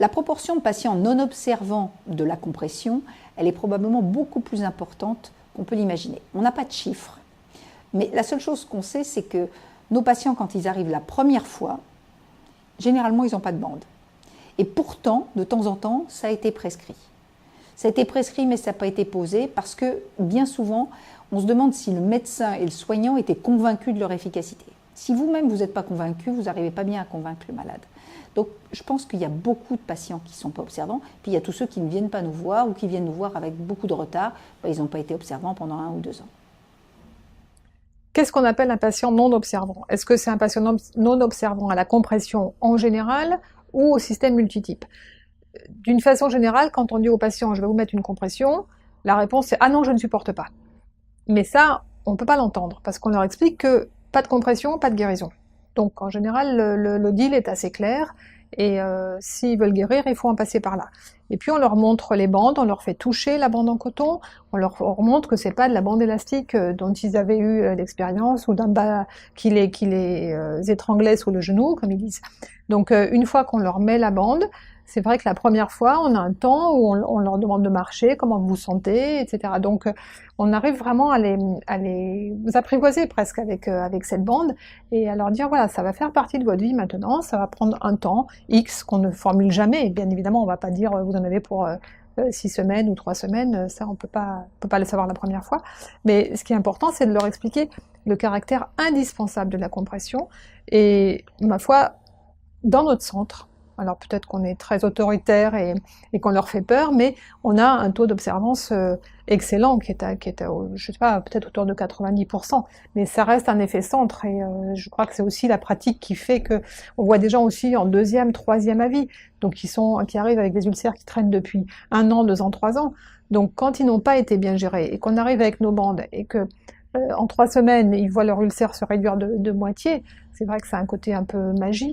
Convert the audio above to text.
La proportion de patients non observants de la compression, elle est probablement beaucoup plus importante qu'on peut l'imaginer. On n'a pas de chiffres, mais la seule chose qu'on sait, c'est que nos patients, quand ils arrivent la première fois, généralement, ils n'ont pas de bande. Et pourtant, de temps en temps, ça a été prescrit. Ça a été prescrit, mais ça n'a pas été posé, parce que bien souvent, on se demande si le médecin et le soignant étaient convaincus de leur efficacité. Si vous-même, vous n'êtes pas convaincu, vous n'arrivez pas bien à convaincre le malade. Donc, je pense qu'il y a beaucoup de patients qui ne sont pas observants, puis il y a tous ceux qui ne viennent pas nous voir ou qui viennent nous voir avec beaucoup de retard. Ils n'ont pas été observants pendant 1 ou 2 ans. Qu'est-ce qu'on appelle un patient non observant? Est-ce que c'est un patient non observant à la compression en général ou au système multitype? D'une façon générale, quand on dit au patient « je vais vous mettre une compression », la réponse est « ah non, je ne supporte pas ». Mais ça, on ne peut pas l'entendre, parce qu'on leur explique que pas de compression, pas de guérison. Donc en général, le deal est assez clair, et s'ils veulent guérir, il faut en passer par là. Et puis on leur montre les bandes, on leur fait toucher la bande en coton, on leur montre que c'est pas de la bande élastique dont ils avaient eu l'expérience, ou d'un bas qui les étranglait sous le genou, comme ils disent. Donc une fois qu'on leur met la bande, c'est vrai que la première fois, on a un temps où on leur demande de marcher, comment vous vous sentez, etc. Donc on arrive vraiment à les apprivoiser presque avec cette bande, et à leur dire voilà, ça va faire partie de votre vie maintenant, ça va prendre un temps X qu'on ne formule jamais, et bien évidemment on va pas dire vous en avez pour 6 semaines ou 3 semaines, ça on peut pas le savoir la première fois, mais ce qui est important c'est de leur expliquer le caractère indispensable de la compression, et ma foi, dans notre centre, alors peut-être qu'on est très autoritaire et qu'on leur fait peur, mais on a un taux d'observance excellent qui est à, je sais pas, peut-être autour de 90%, mais ça reste un effet centre, et je crois que c'est aussi la pratique qui fait que on voit des gens aussi en 2e, 3e avis, donc qui arrivent avec des ulcères qui traînent depuis 1 an, 2 ans, 3 ans. Donc quand ils n'ont pas été bien gérés et qu'on arrive avec nos bandes et que en 3 semaines ils voient leur ulcère se réduire de moitié, c'est vrai que c'est un côté un peu magique.